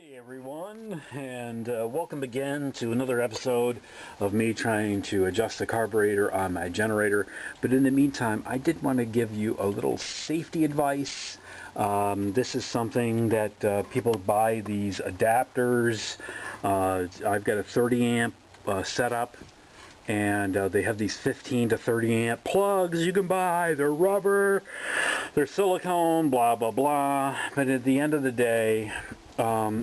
Hey everyone, and welcome again to another episode of me trying to adjust the carburetor on my generator. But in the meantime, I did want to give you a little safety advice. This is something that people buy these adapters. I've got a 30 amp setup, and they have these 15 to 30 amp plugs you can buy. They're rubber, they're silicone, blah blah blah. But at the end of the day,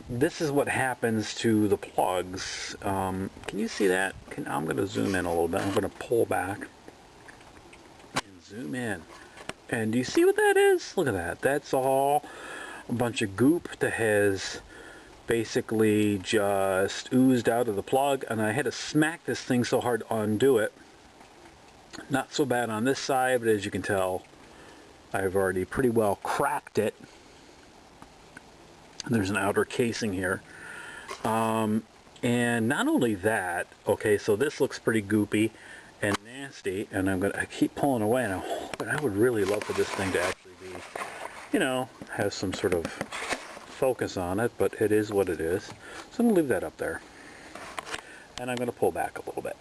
this is what happens to the plugs. Can you see that? I'm going to zoom in a little bit. I'm going to pull back and zoom in. And do you see what that is? Look at that. That's all a bunch of goop that has basically just oozed out of the plug. And I had to smack this thing so hard to undo it. Not so bad on this side, but as you can tell, I've already pretty well cracked it. There's an outer casing here, and not only that, okay, so this looks pretty goopy and nasty, and I keep pulling away, and I would really love for this thing to actually be, you know, have some sort of focus on it, but it is what it is. So I'm going to leave that up there, and I'm going to pull back a little bit,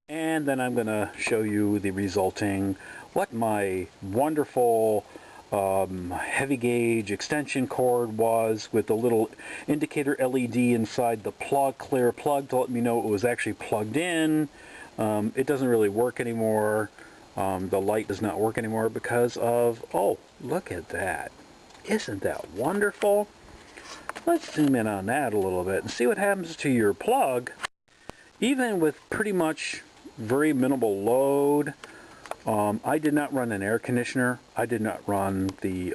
and then I'm going to show you the resulting, what my wonderful heavy gauge extension cord was, with the little indicator LED inside the plug, clear plug, to let me know it was actually plugged in. It doesn't really work anymore. The light does not work anymore because of, oh, look at that. Isn't that wonderful? Let's zoom in on that a little bit and see what happens to your plug, even with pretty much very minimal load. I did not run an air conditioner. I did not run the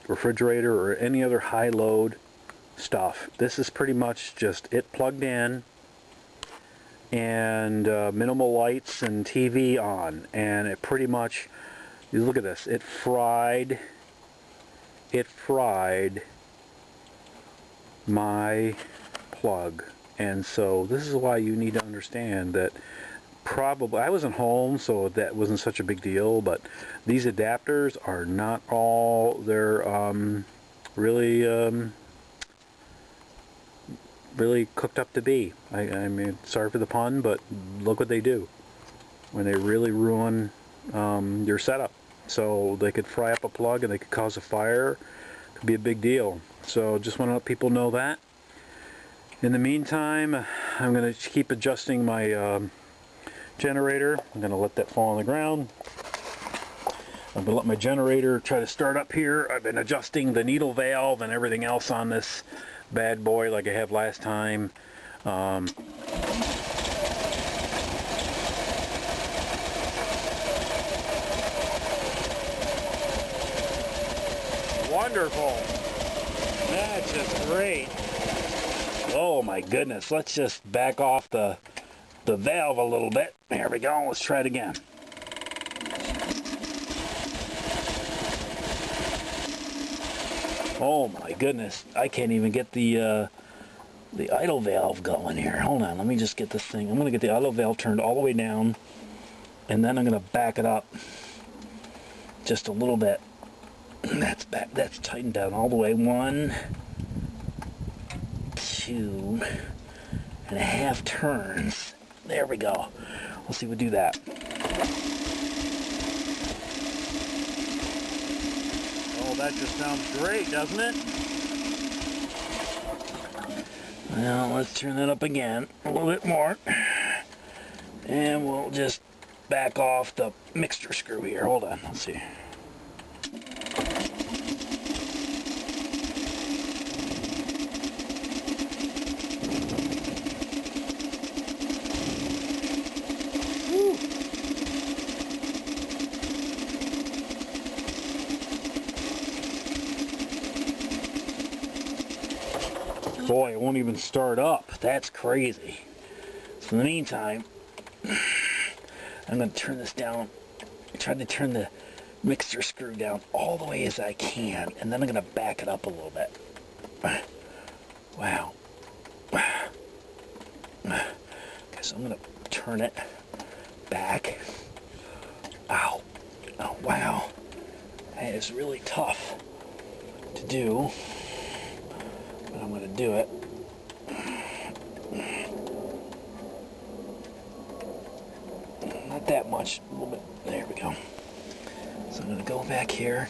refrigerator or any other high load stuff. This is pretty much just it plugged in and minimal lights and TV on, and it pretty much, you look at this, it fried my plug. And so this is why you need to understand that. Probably, I wasn't home, so that wasn't such a big deal, but these adapters are not all they're really cooked up to be. I mean, sorry for the pun, but look what they do when they really ruin your setup. So they could fry up a plug and they could cause a fire. It could be a big deal. So just want to let people know that. In the meantime, I'm going to keep adjusting my generator. I'm going to let that fall on the ground. I'm going to let my generator try to start up here. I've been adjusting the needle valve and everything else on this bad boy like I have last time. Wonderful. That's just great. Oh my goodness. Let's just back off the valve a little bit. There we go. Let's try it again. Oh my goodness. I can't even get the idle valve going here. Hold on. Let me just get this thing. I'm going to get the idle valve turned all the way down, and then I'm going to back it up just a little bit. That's back. That's tightened down all the way. 1, 2.5 turns. There we go. We'll see if we do that. Oh, that just sounds great, doesn't it? Well, let's turn that up again a little bit more. And we'll just back off the mixture screw here. Hold on, let's see. Boy, it won't even start up. That's crazy. So in the meantime, I'm going to turn this down. Try to turn the mixer screw down all the way as I can, and then I'm going to back it up a little bit. Wow. Okay, so I'm going to turn it back. Ow. Oh, wow. That is really tough to do. but I'm going to do it. Not that much, a little bit. There we go. So I'm going to go back here,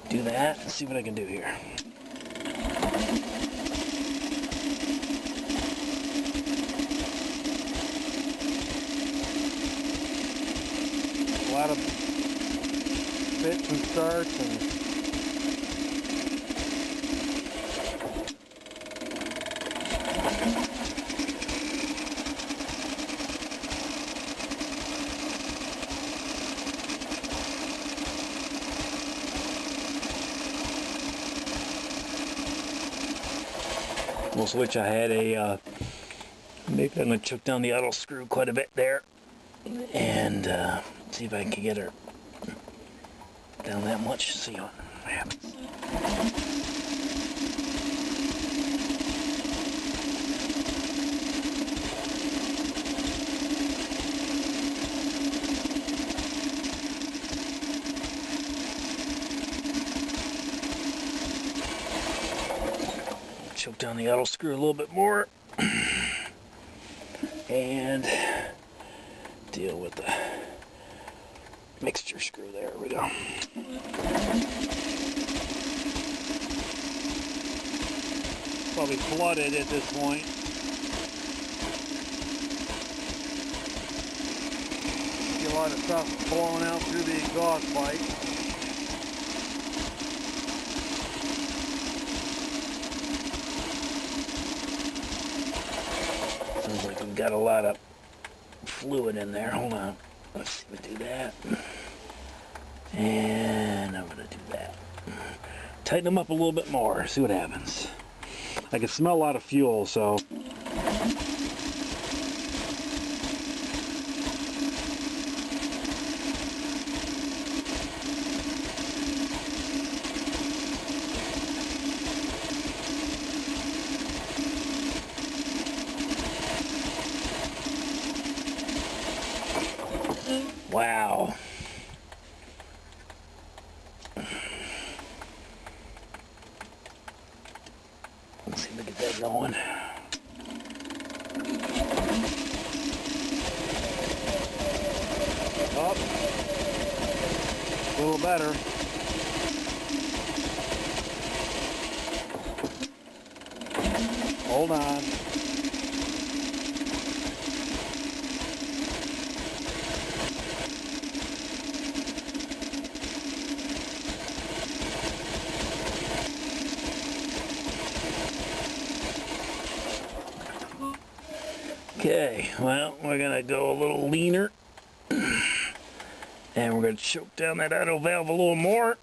do that, and see what I can do here. A lot of fits and starts and we'll switch. I had a maybe I'm going to choke down the auto screw quite a bit there and see if I can get her down that much, see what happens. Choke down the auto screw a little bit more and deal with the mixture screw. There we go. Probably flooded at this point. See a lot of stuff blowing out through the exhaust pipe. Sounds like we've got a lot of fluid in there. Hold on. Let's see if we do that. And I'm going to do that. Tighten them up a little bit more. See what happens. I can smell a lot of fuel, so... Wow. Let's see if we get that going. Up. A little better. Hold on. Okay, well, we're going to go a little leaner, and we're going to choke down that idle valve a little more.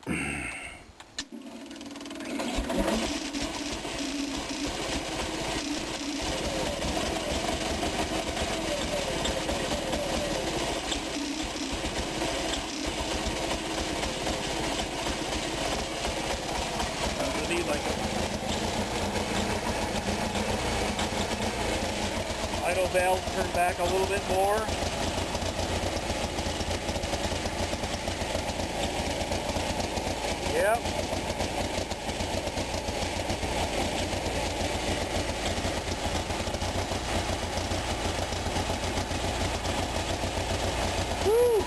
I need like idle valve turn back a little bit more. Yep. Woo!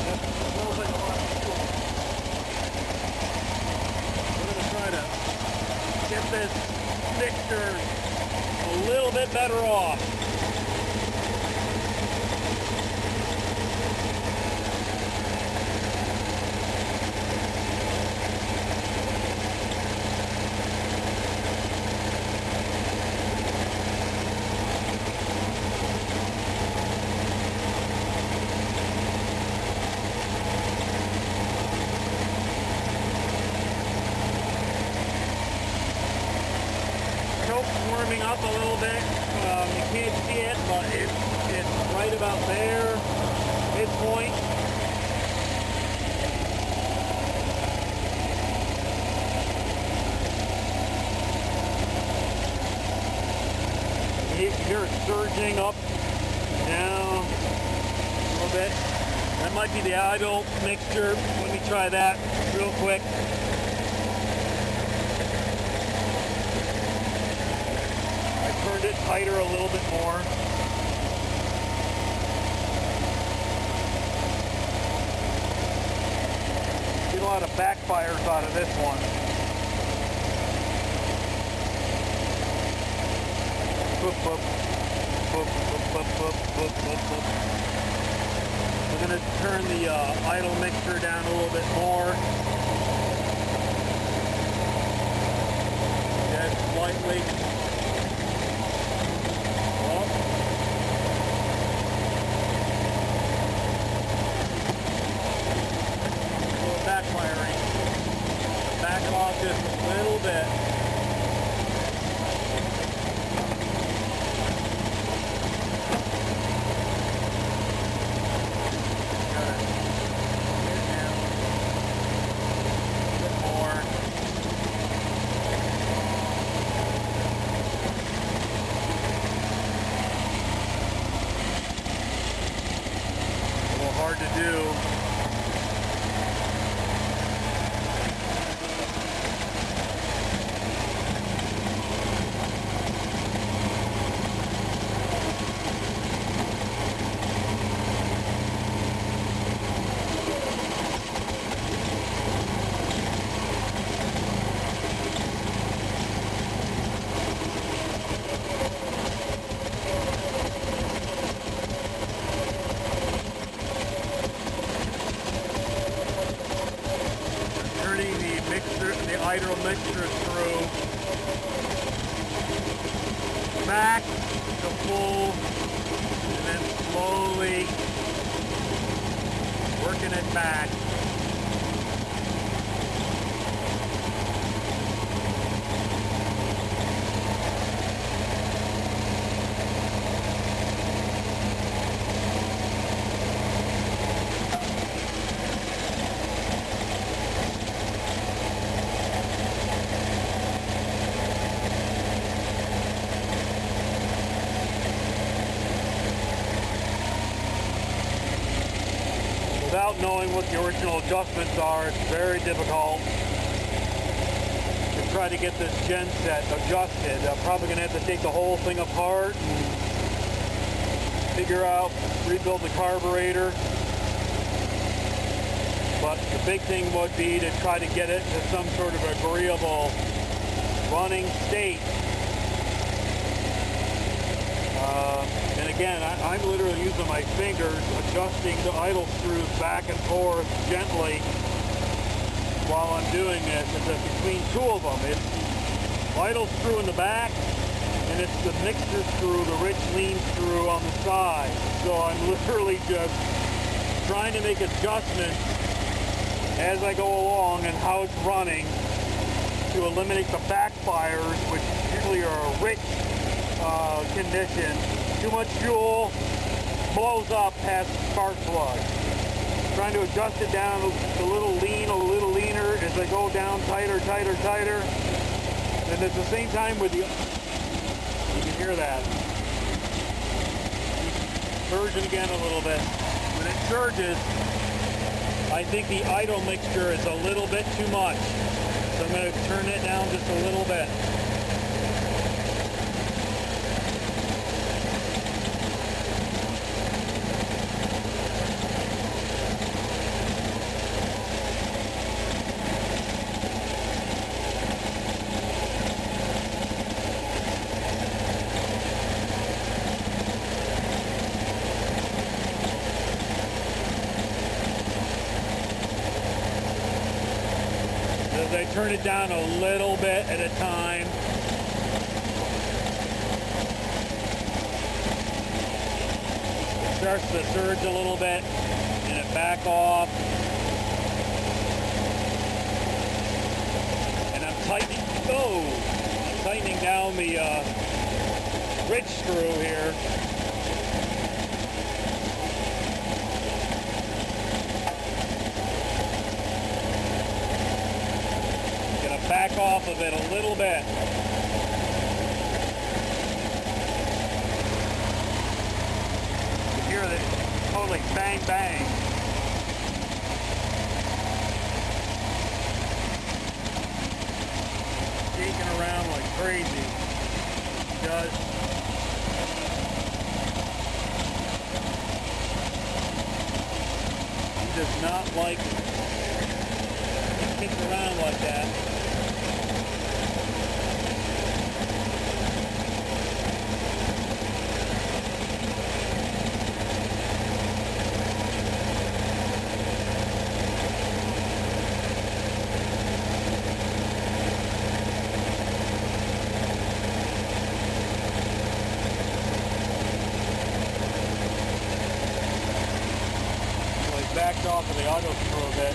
That smells like a lot of fuel. We're going to try to get this mixture a little bit better off. Warming up a little bit. You can't see it, but it's right about there, midpoint. You hear it surging up, down a little bit. That might be the idle mixture. Let me try that real quick. I turned it tighter a little bit more. Get a lot of backfires out of this one. Boop, boop. Boop, boop, boop, boop, boop, boop. We're going to turn the idle mixture down a little bit more. Just slightly. Up. A little backfiring. Back off just a little bit. Hard to do. The idle mixture through, back to full, and then slowly working it back. Without knowing what the original adjustments are, it's very difficult to try to get this genset adjusted. I'm probably going to have to take the whole thing apart and figure out, rebuild the carburetor. But the big thing would be to try to get it to some sort of agreeable running state. And again, I'm literally using my fingers, adjusting the idle screws back and forth gently while I'm doing this. It's between two of them. It's the idle screw in the back, and it's the mixture screw, the rich lean screw on the side. So I'm literally just trying to make adjustments as I go along and how it's running to eliminate the backfires, which usually are a rich condition. Too much fuel blows up past spark plug. Trying to adjust it down a little leaner as I go down tighter. And at the same time with the, you can hear that. Surging again a little bit. When it surges, I think the idle mixture is a little bit too much. So I'm going to turn it down just a little bit. I turn it down a little bit at a time. It starts to surge a little bit and it back off. And I'm tightening down the rich screw here. Back off of it a little bit. You hear it totally bang bang. around like crazy. He does. He does not like kicked around like that. So he backed off of the auto screw a bit.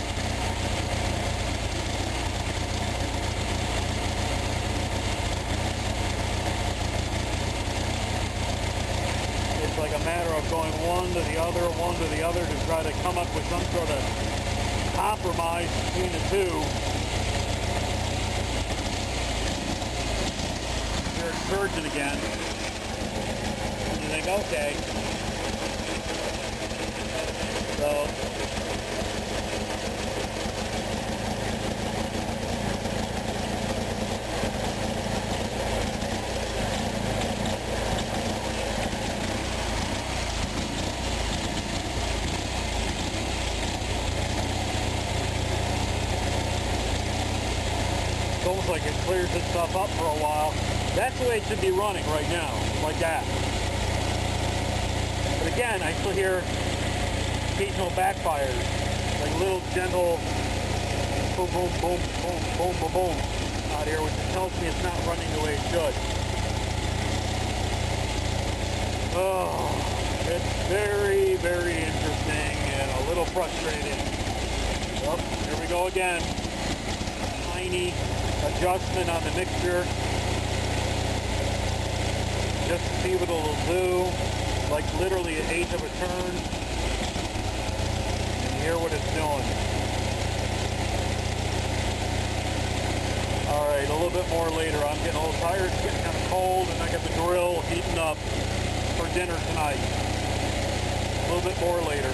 It's like a matter of going one to the other to try to come up with some sort of compromise between the two. Here it's surging again. And you think, okay. So it's almost like it clears itself up for a while. That's the way it should be running right now, like that. But again, I still hear occasional backfires, like little gentle boom, boom, boom, boom, boom, boom, boom out here, which tells me it's not running the way it should. Oh, it's very, very interesting and a little frustrating. Oh, here we go again. Tiny adjustment on the mixture. Just to see what it'll do. Like literally an eighth of a turn. And hear what it's doing. Alright, a little bit more later. I'm getting a little tired, it's getting kind of cold, and I got the grill heating up for dinner tonight. A little bit more later.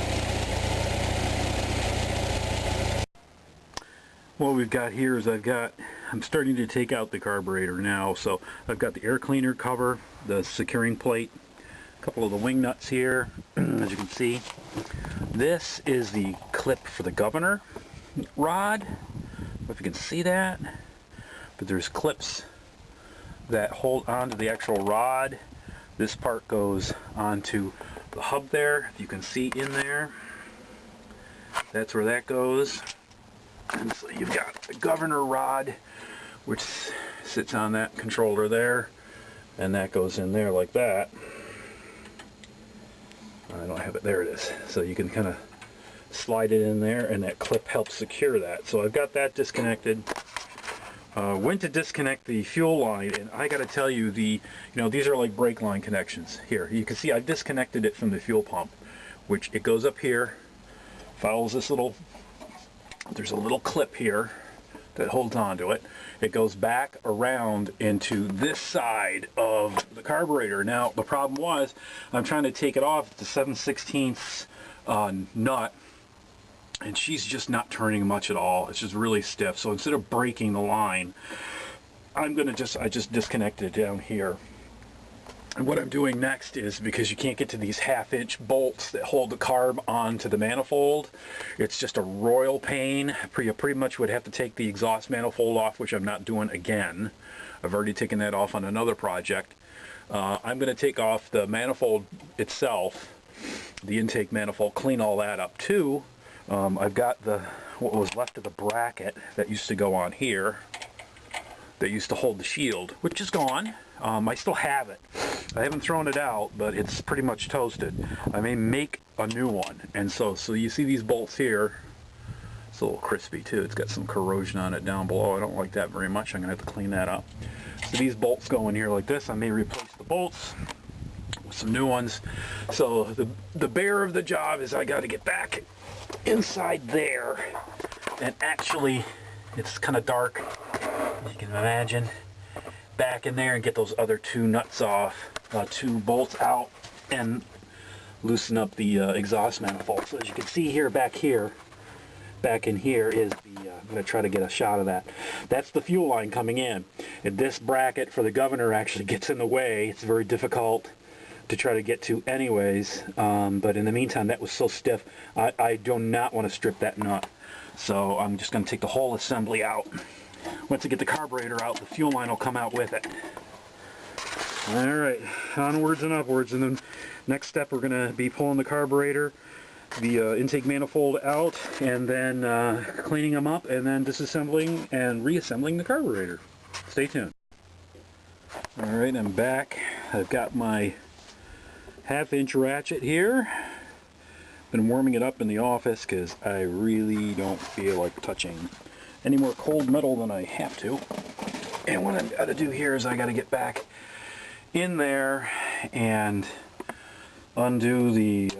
What we've got here is I'm starting to take out the carburetor now. So I've got the air cleaner cover, the securing plate, a couple of the wing nuts here, as you can see. This is the clip for the governor rod. I don't know if you can see that, but there's clips that hold onto the actual rod. This part goes onto the hub there. You can see in there. That's where that goes. And so you've got the governor rod, which sits on that controller there, and that goes in there like that. I don't have it, there it is. So you can kind of slide it in there, and that clip helps secure that. So I've got that disconnected. Went to disconnect the fuel line, and I got to tell you, these are like brake line connections. Here, you can see I've disconnected it from the fuel pump, which it goes up here, follows this little. There's a little clip here that holds onto it. It goes back around into this side of the carburetor. Now, the problem was, I'm trying to take it off. It's a 7/16 nut, and she's just not turning much at all. It's just really stiff. So instead of breaking the line, I just disconnected it down here. And what I'm doing next is, because you can't get to these 1/2-inch bolts that hold the carb onto the manifold, it's just a royal pain. You pretty much would have to take the exhaust manifold off, which I'm not doing again. I've already taken that off on another project. I'm going to take off the manifold itself, the intake manifold, clean all that up too. I've got what was left of the bracket that used to go on here, that used to hold the shield, which is gone. I still have it. I haven't thrown it out, but it's pretty much toasted. I may make a new one. And so you see these bolts here. It's a little crispy too. It's got some corrosion on it down below. I don't like that very much. I'm gonna have to clean that up. So these bolts go in here like this. I may replace the bolts with some new ones. So the bear of the job is I got to get back inside there, and actually it's kind of dark, as you can imagine, back in there and get those other two nuts off, two bolts out, and loosen up the exhaust manifold. So as you can see here, back here, back in here is the, I'm going to try to get a shot of that. That's the fuel line coming in. And this bracket for the governor actually gets in the way. It's very difficult to try to get to anyways, but in the meantime that was so stiff, I do not want to strip that nut. So I'm just going to take the whole assembly out. Once I get the carburetor out, the fuel line will come out with it. Alright, onwards and upwards, and then next step we're going to be pulling the carburetor, the intake manifold out, and then cleaning them up, and then disassembling and reassembling the carburetor. Stay tuned. Alright, I'm back. I've got my 1/2-inch ratchet here. Been warming it up in the office because I really don't feel like touching any more cold metal than I have to. And what I've got to do here is I got to get back in there and undo the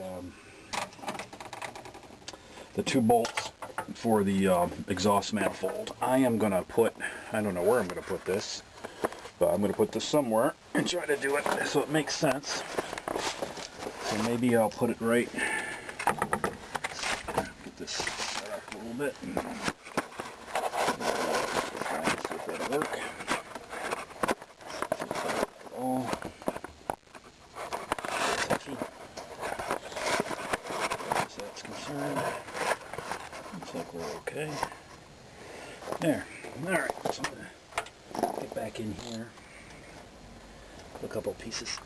2 bolts for the exhaust manifold. I am going to put, I don't know where I'm going to put this, but I'm going to put this somewhere and try to do it so it makes sense. So maybe I'll put it right, get this set up a little bit. See if that'll work. All touchy as that's concerned. Looks like we're okay. There. Alright, so I'm going to get back in here. Put a couple pieces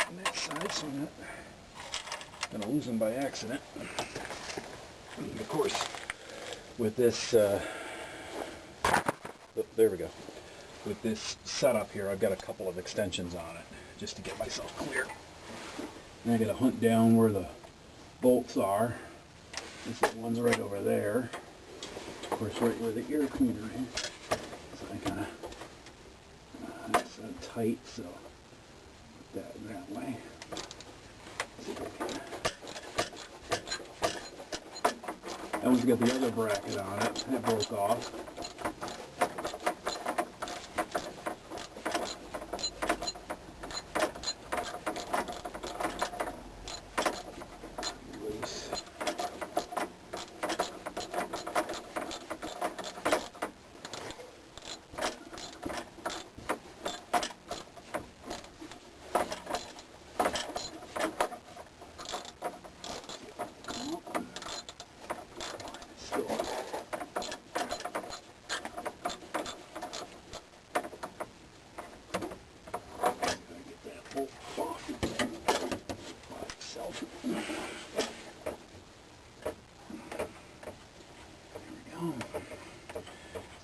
on that side so I'm not going to lose them by accident. And of course, with this, there we go. With this setup here, I've got a couple of extensions on it just to get myself clear. And I got to hunt down where the bolts are. This one's right over there. Of course, right where the air cleaner is. So I kind of that's tight, so put that way. See if I can. That one's got the other bracket on it. That broke off.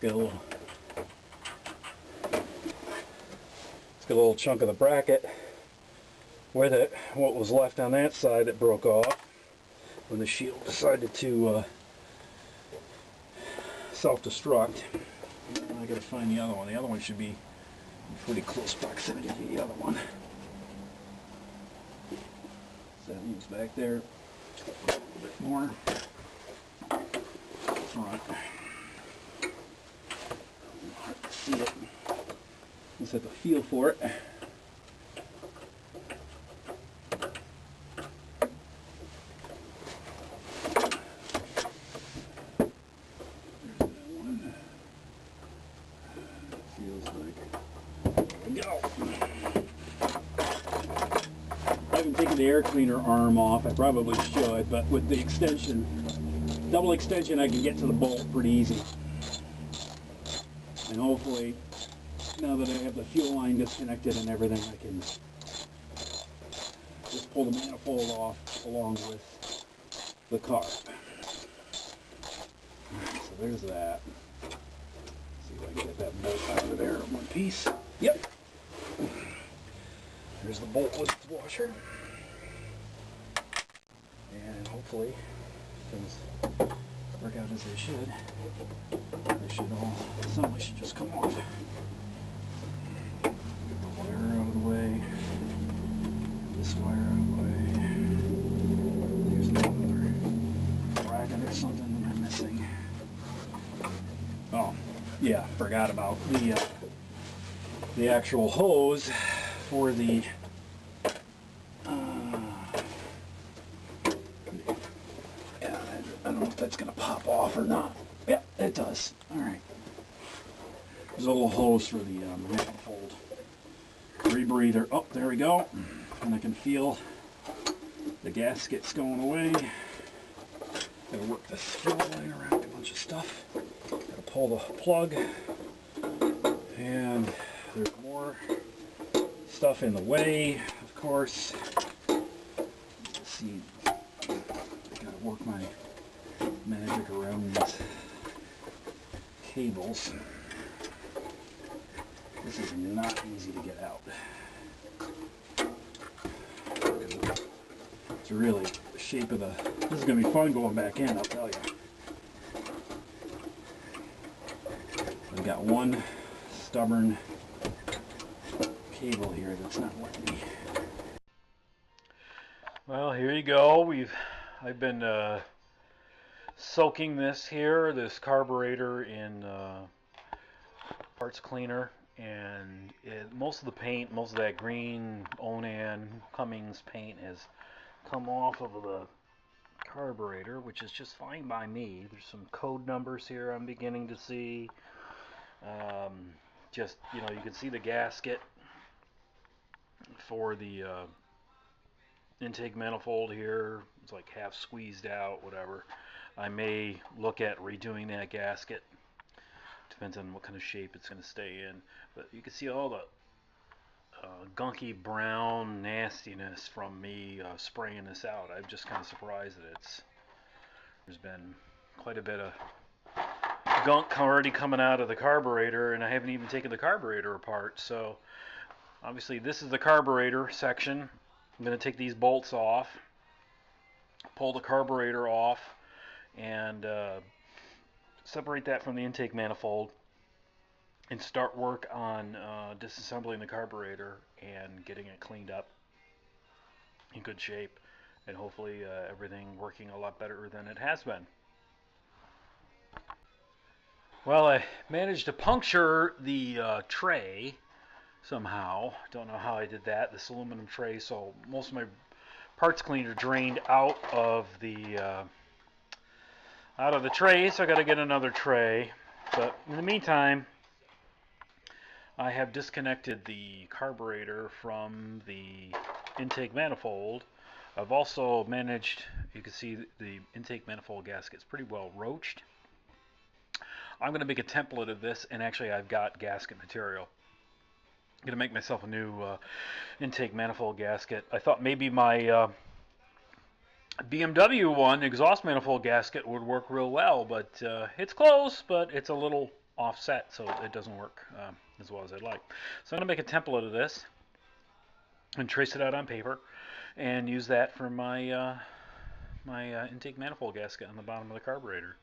Got a little chunk of the bracket with it. What was left on that side that broke off when the shield decided to self-destruct. I gotta find the other one. The other one should be in pretty close proximity to the other one. So that moves back there a little bit more. Front. See it. Let's have a feel for it. Feels like. There we go. I haven't taken the air cleaner arm off. I probably should, but with the extension, double extension, I can get to the bolt pretty easy. And hopefully, now that I have the fuel line disconnected and everything, I can just pull the manifold off along with the carb. Alright, so there's that. See if I can get that bolt out of there in one piece. Yep. There's the bolt with the washer. And hopefully, things work out as they should. They should all, assembly should just come off. Get the wire out of the way. This wire out of the way. There's another bracket or something that I'm missing. Oh, yeah, forgot about the actual hose for the I don't know if that's going to pop off or not. Yeah, it does. All right. There's a little hose for the manifold rebreather. Oh, there we go. And I can feel the gaskets going away. Gotta work this fuel line around a bunch of stuff. Gotta pull the plug. And there's more stuff in the way, of course. Let's see. I gotta work my magic around these cables. This is not easy to get out. It's really the shape of the... This is going to be fun going back in, I'll tell you. I've got one stubborn cable here that's not letting me. Well, here you go. I've been soaking this carburetor in parts cleaner, and most of the paint, most of that green Onan Cummins paint has come off of the carburetor, which is just fine by me. There's some code numbers here I'm beginning to see. Just, you can see the gasket for the intake manifold here. It's like half squeezed out, whatever. I may look at redoing that gasket. Depends on what kind of shape it's going to stay in. But you can see all the gunky brown nastiness from me spraying this out. I'm just kind of surprised that there's been quite a bit of gunk already coming out of the carburetor, and I haven't even taken the carburetor apart. So obviously this is the carburetor section. I'm going to take these bolts off, pull the carburetor off, and separate that from the intake manifold, and start work on disassembling the carburetor and getting it cleaned up in good shape, and hopefully everything working a lot better than it has been. Well, I managed to puncture the tray somehow. Don't know how I did that, this aluminum tray, so most of my parts cleaner drained out of the tray, so I got to get another tray. But in the meantime, I have disconnected the carburetor from the intake manifold. I've also managed, you can see the intake manifold gasket's pretty well roached. I'm going to make a template of this, and actually I've got gasket material. I'm going to make myself a new intake manifold gasket. I thought maybe my BMW one, exhaust manifold gasket, would work real well, but it's close, but it's a little offset, so it doesn't work as well as I'd like. So I'm going to make a template of this and trace it out on paper and use that for my intake manifold gasket on the bottom of the carburetor.